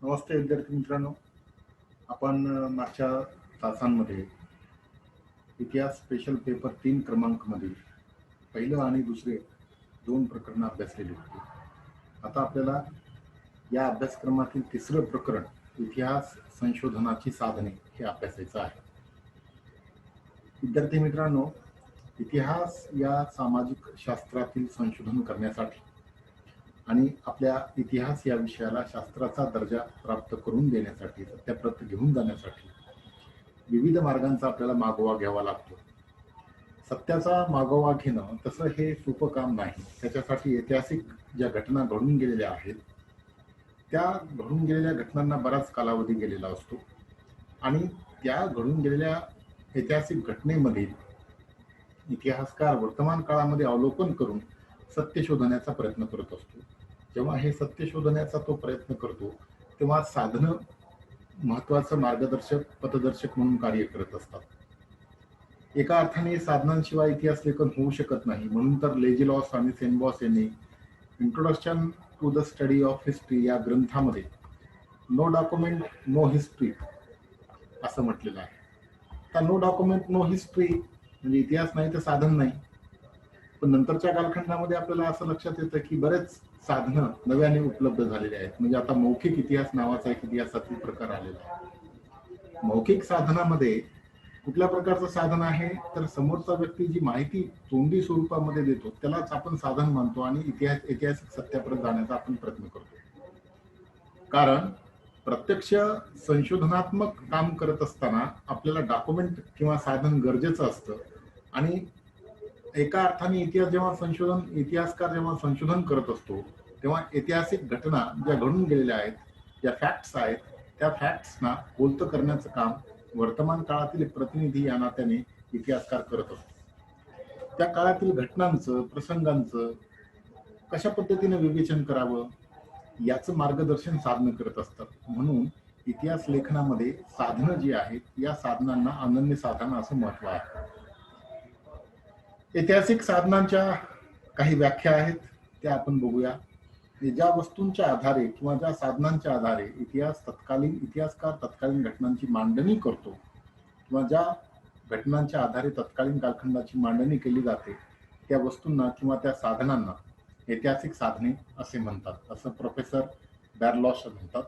नमस्ते विद्यार्थी मित्रांनो. आपण मागच्या तासांमध्ये इतिहास स्पेशल पेपर 3 क्रमांकमधील पहिलं आणि दुसरे 2 प्रकरणं अभ्यासलेली होती. आता आपल्याला या अभ्यासक्रमातील तिसरं प्रकरण इतिहास संशोधनाची साधने हे अभ्यासायचं आहे. विद्यार्थी मित्रांनो, इतिहास या सामाजिक शास्त्रातील संशोधन करण्यासाठी आणि आपल्या इतिहास या विषयाला शास्त्राचा दर्जा प्राप्त करून देण्यासाठी, सत्याप्रत घेऊन जाण्यासाठी विविध मार्गांचा आपल्याला मागोवा घ्यावा लागतो. सत्याचा मागोवा घेणं तसं हे सोपं काम नाही. त्याच्यासाठी ऐतिहासिक ज्या घटना घडून गेलेल्या आहेत त्या घडून गेलेल्या घटनांना बराच कालावधी गेलेला असतो आणि त्या घडून गेलेल्या ऐतिहासिक घटनेमधील इतिहासकार वर्तमान काळामध्ये अवलोकन करून सत्य शोधण्याचा प्रयत्न करत असतो. जेव्हा हे सत्य शोधण्याचा तो प्रयत्न करतो तेव्हा साधनं महत्वाचं मार्गदर्शक, पथदर्शक म्हणून कार्य करत असतात. एका अर्थाने साधनांशिवाय इतिहास लेखन होऊ शकत नाही. म्हणून तर लेजिलॉस आणि सेनबॉस यांनी introduction to the study of history या ग्रंथामध्ये नो डॉक्युमेंट नो हिस्ट्री असं म्हटलेलं आहे. आता नो डॉक्युमेंट नो हिस्ट्री म्हणजे इतिहास नाही तर साधन नाही. पण नंतरच्या कालखंडामध्ये आपल्याला असं लक्षात येतं की बरेच साधनं नव्याने उपलब्ध झालेले आहेत. म्हणजे आता मौखिक इतिहास नावाचा एक इतिहासातील प्रकार आलेला आहे. मौखिक साधनामध्ये कुठल्या प्रकारचं साधन आहे तर समोरचा व्यक्ती जी माहिती तोंडी स्वरूपामध्ये देतो त्यालाच आपण साधन मानतो आणि ऐतिहासिक सत्याप्रत जाण्याचा आपण प्रयत्न करतो. कारण प्रत्यक्ष संशोधनात्मक काम करत असताना आपल्याला डॉक्युमेंट किंवा साधन गरजेचं असतं आणि एका अर्थाने इतिहासकार जेव्हा संशोधन करत असतो तेव्हा ऐतिहासिक घटना ज्या घडून गेलेल्या आहेत, ज्या फॅक्ट्स आहेत, त्या फॅक्ट्सना बोलतं करण्याचं काम वर्तमान काळातील प्रतिनिधी या नात्याने इतिहासकार करत असतो. त्या काळातील घटनांचं, प्रसंगांचं कशा पद्धतीने विवेचन करावं याचं मार्गदर्शन साधनं करत असतात. म्हणून इतिहास लेखनामध्ये साधनं जी आहेत या साधनांना अनन्य साधन असं महत्व आहे. ऐतिहासिक साधनांच्या काही व्याख्या आहेत त्या आपण बघूया. ज्या वस्तूंच्या आधारे किंवा ज्या साधनांच्या आधारे इतिहासकार तत्कालीन घटनांची मांडणी करतो किंवा ज्या घटनांच्या आधारे तत्कालीन कालखंडाची मांडणी केली जाते त्या वस्तूंना किंवा त्या साधनांना ऐतिहासिक साधने असे म्हणतात, असं प्रोफेसर बॅरलॉश म्हणतात.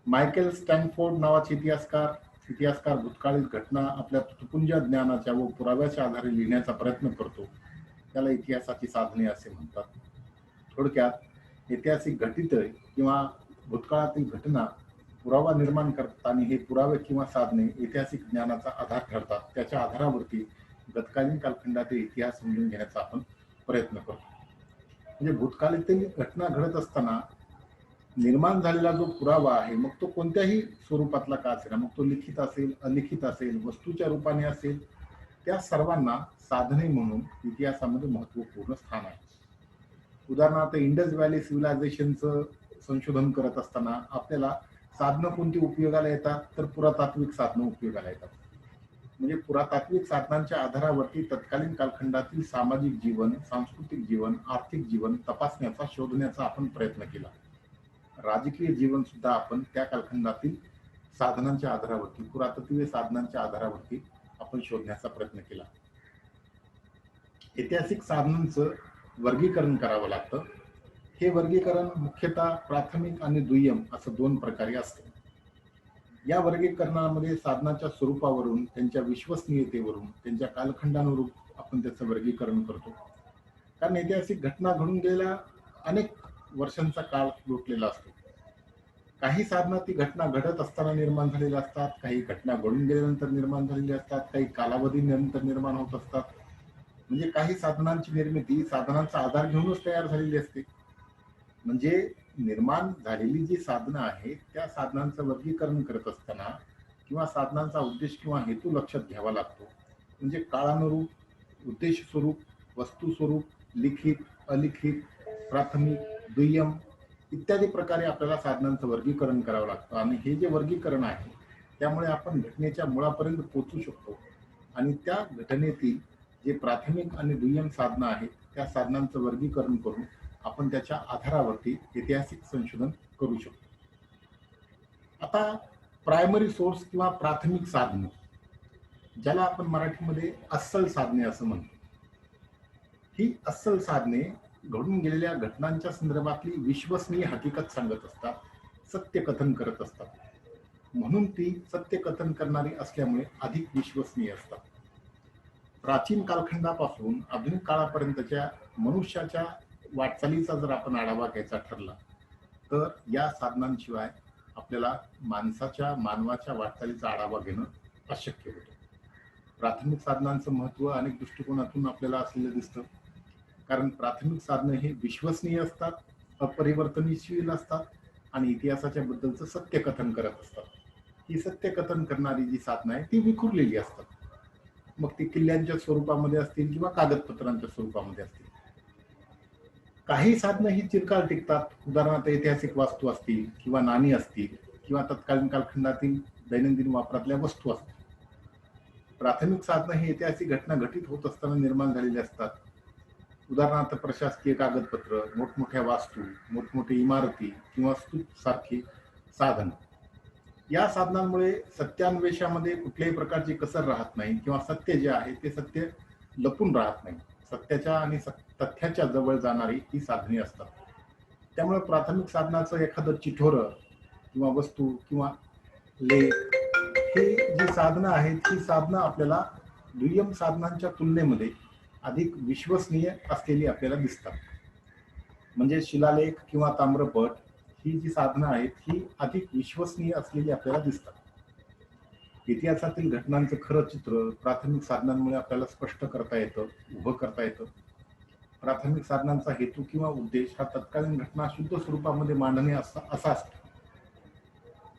मायकेल स्टॅनफोर्ड नावाचे इतिहासकार भूतकाळीन घटना आपल्या तुटपुंज ज्ञानाच्या व पुराव्याच्या आधारे लिहिण्याचा प्रयत्न करतो, त्याला इतिहासाची साधने असे म्हणतात. थोडक्यात ऐतिहासिक घटित किंवा भूतकाळातील घटना पुरावा निर्माण करतात आणि हे पुरावे किंवा साधने ऐतिहासिक ज्ञानाचा आधार ठरतात. त्याच्या आधारावरती गतकालीन कालखंडातील इतिहास समजून घेण्याचा आपण प्रयत्न करतो. म्हणजे भूतकाळातील घटना घडत असताना निर्माण झालेला जो पुरावा आहे मग तो कोणत्याही स्वरूपातला का असेल, मग तो लिखित असेल, अलिखित असेल, वस्तूच्या रूपाने असेल, त्या सर्वांना साधने म्हणून इतिहासामध्ये महत्वपूर्ण स्थान आहे. उदाहरणार्थ इंडस व्हॅली सिव्हिलायझेशनचं संशोधन करत असताना आपल्याला साधनं कोणती उपयोगाला येतात तर पुरातात्विक साधनं उपयोगाला येतात. म्हणजे पुरातात्विक साधनांच्या आधारावरती तत्कालीन कालखंडातील सामाजिक जीवन, सांस्कृतिक जीवन, आर्थिक जीवन तपासण्याचा, शोधण्याचा आपण प्रयत्न केला. राजकीय जीवन सुद्धा आपण त्या कालखंडातील साधनांच्या आधारावरती, पुरातत्वीय साधनांच्या आधारावरती आपण शोधण्याचा प्रयत्न केला. ऐतिहासिक साधनांचं वर्गीकरण करावं लागतं. हे वर्गीकरण मुख्यतः प्राथमिक आणि दुय्यम असं 2 प्रकारे असतं. या वर्गीकरणामध्ये साधनाच्या स्वरूपावरून, त्यांच्या विश्वसनीयतेवरून, त्यांच्या कालखंडानुरूप आपण त्याचं वर्गीकरण करतो. कारण ऐतिहासिक घटना घडून गेलेल्या अनेक वर्षांचा काळ लोटलेला असतो. काही साधनं ती घटना घडत असताना निर्माण झालेल्या असतात, काही घटना घडून गेल्यानंतर निर्माण झालेल्या असतात, काही कालावधीनंतर निर्माण होत असतात. म्हणजे काही साधनांची निर्मिती साधनांचा आधार घेऊनच तयार झालेली असते. म्हणजे निर्माण झालेली जी साधनं आहेत त्या साधनांचं वर्गीकरण करत असताना किंवा साधनांचा उद्देश किंवा हेतू लक्षात घ्यावा लागतो. म्हणजे काळानुरूप, उद्देश स्वरूप, वस्तू स्वरूप, लिखित, अलिखित, प्राथमिक, दुय्यम इत्यादी प्रकारे आपल्याला साधनांचं वर्गीकरण करावं लागतं. आणि हे जे वर्गीकरण आहे त्यामुळे आपण घटनेच्या मुळापर्यंत पोहोचू शकतो आणि त्या घटनेतील जे प्राथमिक आणि दुय्यम साधनं आहेत त्या साधनांचं वर्गीकरण करून आपण त्याच्या आधारावरती ऐतिहासिक संशोधन करू शकतो. आता प्रायमरी सोर्स किंवा प्राथमिक साधने, ज्याला आपण मराठीमध्ये अस्सल साधने असं म्हणतो, ही अस्सल साधने घडून गेलेल्या घटनांच्या संदर्भातली विश्वसनीय हकीकत सांगत असतात, सत्य कथन करत असतात. म्हणून ती सत्य कथन करणारी असल्यामुळे अधिक विश्वसनीय असतात. प्राचीन कालखंडापासून आधुनिक काळापर्यंतच्या मनुष्याच्या वाटचालीचा जर आपण आढावा घ्यायचा ठरला, तर या साधनांशिवाय आपल्याला मानवाच्या वाटचालीचा आढावा घेणं अशक्य होतं. प्राथमिक साधनांचं महत्त्व अनेक दृष्टिकोनातून आपल्याला असलेलं दिसतं. कारण प्राथमिक साधनं हे विश्वसनीय असतात, अपरिवर्तनशील असतात आणि इतिहासाच्या बद्दलचं सत्य कथन करत असतात. ही सत्य कथन करणारी जी साधनं आहे ती विखुरलेली असतात. मग ती किल्ल्यांच्या स्वरूपामध्ये असतील किंवा कागदपत्रांच्या स्वरूपामध्ये असतील. काही साधनं ही चिरकाल टिकतात. उदाहरणार्थ ऐतिहासिक वास्तू असतील किंवा नाणी असतील किंवा तत्कालीन कालखंडातील दैनंदिन वापरातल्या वस्तू असतील. प्राथमिक साधनं ही ऐतिहासिक घटना घटित होत असताना निर्माण झालेली असतात. उदाहरणार्थ प्रशासकीय कागदपत्र, मोठमोठ्या वास्तू, मोठमोठे इमारती किंवा स्तूप सारखी साधन. या साधनांमुळे सत्यान्वेषामध्ये कुठल्याही प्रकारची कसर राहत नाही किंवा सत्य जे आहे ते सत्य लपून राहत नाही. सत्याच्या आणि तथ्याच्या जवळ जाणारी ही साधने असतात. त्यामुळे प्राथमिक साधनाचं एखादं चिठोरं किंवा वस्तू किंवा लेख, ही जी साधनं आहेत ही साधनं आपल्याला दुय्यम साधनांच्या तुलनेमध्ये अधिक विश्वसनीय असलेली आपल्याला दिसतात. म्हणजे शिलालेख किंवा ताम्रपट ही जी साधनं आहेत ही अधिक विश्वसनीय असलेली आपल्याला दिसतात. इतिहासातील घटनांचं खरं चित्र प्राथमिक साधनांमुळे आपल्याला स्पष्ट करता येतं, उभं करता येतं. प्राथमिक साधनांचा हेतू किंवा उद्देश हा तत्कालीन घटना शुद्ध स्वरूपामध्ये मांडणे असा असतो.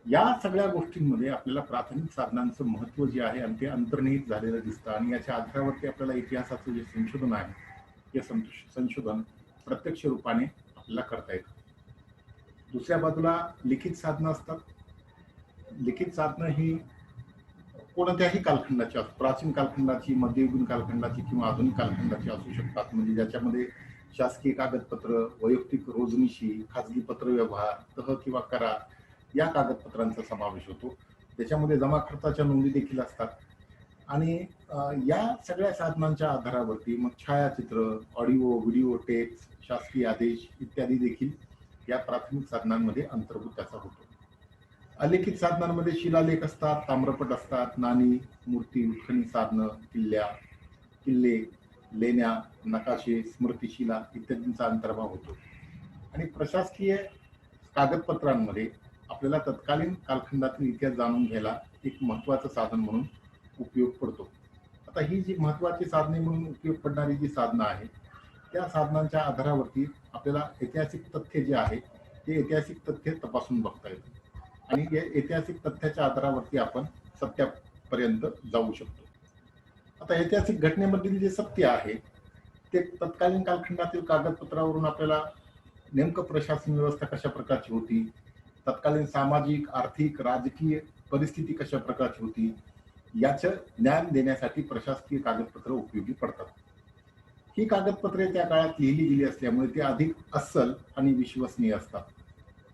या सगळ्या गोष्टींमध्ये आपल्याला प्राथमिक साधनांचं महत्त्व जे आहे आणि ते अंतर्निहित झालेलं दिसतं आणि याच्या आधारावरती आपल्याला इतिहासाचं जे संशोधन आहे ते संशोधन प्रत्यक्ष रूपाने आपल्याला करता येतं. दुसऱ्या बाजूला लिखित साधनं असतात. लिखित साधनं ही कोणत्याही कालखंडाची, प्राचीन कालखंडाची, मध्ययुगीन कालखंडाची किंवा आधुनिक कालखंडाची असू शकतात. म्हणजे ज्याच्यामध्ये शासकीय कागदपत्र, वैयक्तिक रोजनिशी, खाजगी पत्रव्यवहार, तह किंवा करार या कागदपत्रांचा समावेश होतो. त्याच्यामध्ये जमा खर्चाच्या नोंदी देखील असतात. आणि या सगळ्या साधनांच्या आधारावरती मग छायाचित्र, ऑडिओ, व्हिडिओ टेप्स, शासकीय आदेश इत्यादी देखील या प्राथमिक साधनांमध्ये अंतर्भूत त्याचा होतो. अलिखित साधनांमध्ये शिलालेख असतात, ताम्रपट असतात, नाणी, मूर्ती, उत्खनन साधनं, किल्ले, लेण्या, नकाशे, स्मृतिशिला इत्यादींचा अंतर्भाव होतो. आणि प्रशासकीय कागदपत्रांमध्ये आपल्याला तत्कालीन कालखंडातील इतिहास जाणून घ्यायला एक महत्त्वाचं साधन म्हणून उपयोग पडतो. आता ही जी महत्त्वाची साधने म्हणून उपयोग पडणारी जी साधनं आहेत त्या साधनांच्या आधारावरती आपल्याला ऐतिहासिक तथ्य जे आहे ते ऐतिहासिक तथ्य तपासून बघता येतं आणि या ऐतिहासिक तथ्याच्या आधारावरती आपण सत्यापर्यंत जाऊ शकतो. आता ऐतिहासिक घटनेमधील जे सत्य आहे ते तत्कालीन कालखंडातील कागदपत्रावरून आपल्याला नेमकं प्रशासन व्यवस्था कशा प्रकारची होती, तत्कालीन सामाजिक, आर्थिक, राजकीय परिस्थिती कशा प्रकारची होती याचं ज्ञान देण्यासाठी प्रशासकीय कागदपत्र उपयोगी पडतात. ही कागदपत्रे त्या काळात लिहिली गेली असल्यामुळे ती अधिक अस्सल आणि विश्वसनीय असतात.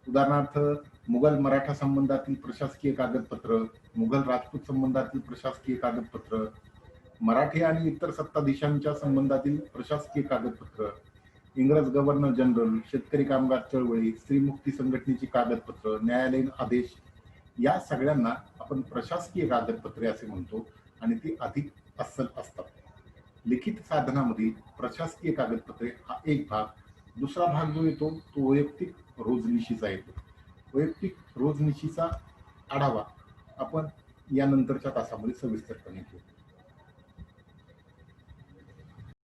उदाहरणार्थ मुघल मराठा संबंधातील प्रशासकीय कागदपत्र, मुघल राजपूत संबंधातील प्रशासकीय कागदपत्र, मराठी आणि इतर सत्ताधीशांच्या संबंधातील प्रशासकीय कागदपत्र, इंग्रज गव्हर्नर जनरल, शेतकरी कामगार चळवळी, स्त्रीमुक्ती संघटनेची कागदपत्र, न्यायालयीन आदेश या सगळ्यांना आपण प्रशासकीय कागदपत्रे असे म्हणतो आणि ती अधिक अस्सल असतात. लिखित साधनामध्ये प्रशासकीय कागदपत्रे हा एक भाग, दुसरा भाग जो येतो तो वैयक्तिक रोजनिशीचा येतो. वैयक्तिक रोजनिशीचा आढावा आपण यानंतरच्या तासामध्ये सविस्तरपणे घेऊ.